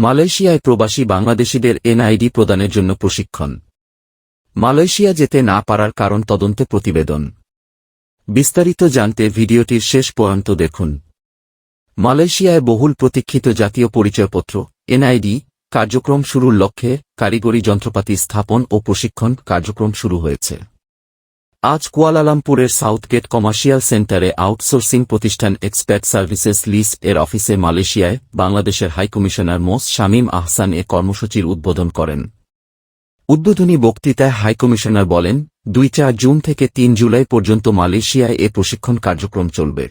মালয়েশিয়ায় প্রবাসী বাংলাদেশিদের এনআইডি প্রদানের জন্য প্রশিক্ষণ। মালয়েশিয়া যেতে না পারার কারণ তদন্তে প্রতিবেদন। বিস্তারিত জানতে ভিডিওটির শেষ পর্যন্ত দেখুন। মালয়েশিয়ায় বহুল প্রতীক্ষিত জাতীয় পরিচয়পত্র এনআইডি কার্যক্রম শুরুর লক্ষ্যে কারিগরি যন্ত্রপাতি স্থাপন ও প্রশিক্ষণ কার্যক্রম শুরু হয়েছে। আজ কুয়ালালামপুরের সাউথগেট কমার্শিয়াল সেন্টারে আউটসোর্সিং প্রতিষ্ঠান এক্সপার্ট সার্ভিসেস লিস্ট এর অফিসে মালয়েশিয়ায় বাংলাদেশের হাইকমিশনার মোস শামীম আহসান এ কর্মসূচির উদ্বোধন করেন। উদ্বোধনী বক্তৃতায় হাইকমিশনার বলেন, 2-4 জুন থেকে 3 জুলাই পর্যন্ত মালয়েশিয়ায় এ প্রশিক্ষণ কার্যক্রম চলবে।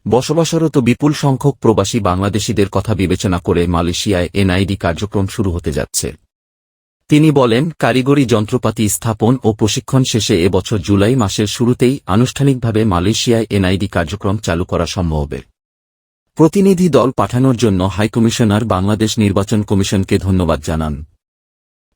বসবাসরত বিপুল সংখ্যক প্রবাসী বাংলাদেশিদের কথা বিবেচনা করে মালয়েশিয়ায় এনআইডি কার্যক্রম শুরু হতে যাচ্ছে। তিনি বলেন, কারিগরি যন্ত্রপাতি স্থাপন ও প্রশিক্ষণ শেষে এবছর জুলাই মাসের শুরুতেই আনুষ্ঠানিকভাবে মালয়েশিয়ায় এনআইডি কার্যক্রম চালু করা সম্ভব হবে। প্রতিনিধি দল পাঠানোর জন্য হাইকমিশনার বাংলাদেশ নির্বাচন কমিশনকে ধন্যবাদ জানান।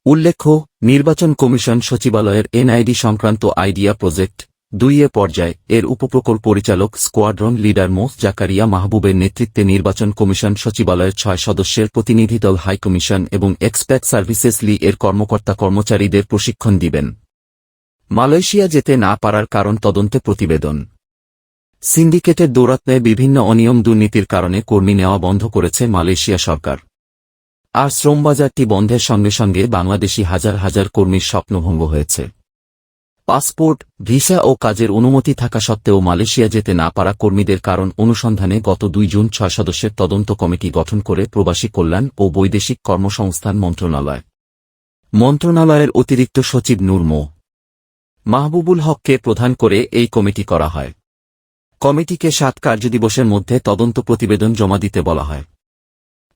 উল্লেখ্য, নির্বাচন কমিশন সচিবালয়ের এনআইডি সংক্রান্ত আইডিয়া প্রজেক্ট 2 পর্যায় এর উপপ্রকল্প পরিচালক স্কোয়াড্রন লিডার মোস জাকারিয়া মাহবুবের নেতৃত্বে নির্বাচন কমিশন সচিবালয়ের 6 সদস্যের প্রতিনিধি দল হাইকমিশন এবং এক্সপার্ট সার্ভিসেস লি এর কর্মকর্তা কর্মচারীদের প্রশিক্ষণ দিবেন। মালয়েশিয়া যেতে না পারার কারণ তদন্তে প্রতিবেদন। সিন্ডিকেটের দৌরাত্ম্যে বিভিন্ন অনিয়ম দুর্নীতির কারণে কর্মী নেওয়া বন্ধ করেছে মালয়েশিয়া সরকার। আর শ্রমবাজারটি বন্ধের সঙ্গে সঙ্গে বাংলাদেশি হাজার হাজার কর্মীর স্বপ্নভঙ্গ হয়েছে। পাসপোর্ট, ভিসা ও কাজের অনুমতি থাকা সত্ত্বেও মালয়েশিয়া যেতে না পারা কর্মীদের কারণ অনুসন্ধানে গত 2 জুন 6 সদস্যের তদন্ত কমিটি গঠন করে প্রবাসী কল্যাণ ও বৈদেশিক কর্মসংস্থান মন্ত্রণালয়ের অতিরিক্ত সচিব নূর মো. মাহবুবুল হককে প্রধান করে এই কমিটি করা হয়। কমিটিকে 7 কার্যদিবসের মধ্যে তদন্ত প্রতিবেদন জমা দিতে বলা হয়।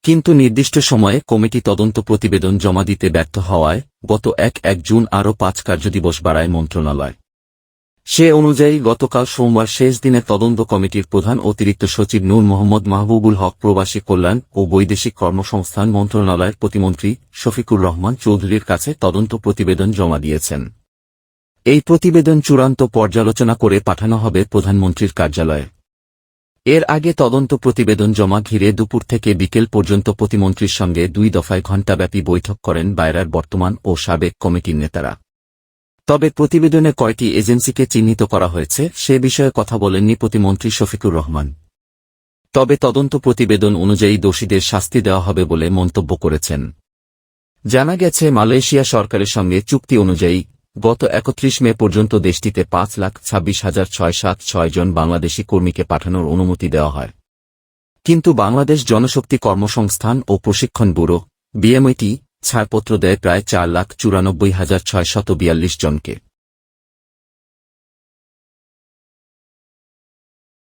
কিন্তু নির্দিষ্ট সময়ে কমিটি তদন্ত প্রতিবেদন জমা দিতে ব্যর্থ হওয়ায় গত 1 জুন আরও 5 কার্যদিবস বাড়ায় মন্ত্রণালয়। সে অনুযায়ী গতকাল সোমবার শেষ দিনে তদন্ত কমিটির প্রধান অতিরিক্ত সচিব নূর মোহাম্মদ মাহবুবুল হক প্রবাসী কল্যাণ ও বৈদেশিক কর্মসংস্থান মন্ত্রণালয়ের প্রতিমন্ত্রী শফিকুর রহমান চৌধুরীর কাছে তদন্ত প্রতিবেদন জমা দিয়েছেন। এই প্রতিবেদন চূড়ান্ত পর্যালোচনা করে পাঠানো হবে প্রধানমন্ত্রীর কার্যালয়ে। এর আগে তদন্ত প্রতিবেদন জমা ঘিরে দুপুর থেকে বিকেল পর্যন্ত প্রতিমন্ত্রীর সঙ্গে 2 দফায় ঘণ্টাব্যাপী বৈঠক করেন বায়রার বর্তমান ও সাবেক কমিটির নেতারা। তবে প্রতিবেদনে কয়টি এজেন্সিকে চিহ্নিত করা হয়েছে সে বিষয়ে কথা বলেননি প্রতিমন্ত্রী শফিকুর রহমান। তবে তদন্ত প্রতিবেদন অনুযায়ী দোষীদের শাস্তি দেওয়া হবে বলে মন্তব্য করেছেন। জানা গেছে, মালয়েশিয়া সরকারের সঙ্গে চুক্তি অনুযায়ী গত 31 মে পর্যন্ত দেশটিতে 5,26,676 জন বাংলাদেশি কর্মীকে পাঠানোর অনুমতি দেওয়া হয়। কিন্তু বাংলাদেশ জনশক্তি কর্মসংস্থান ও প্রশিক্ষণ ব্যুরো বিএমইটি ছাড়পত্র দেয় প্রায় 4,94,642 জনকে।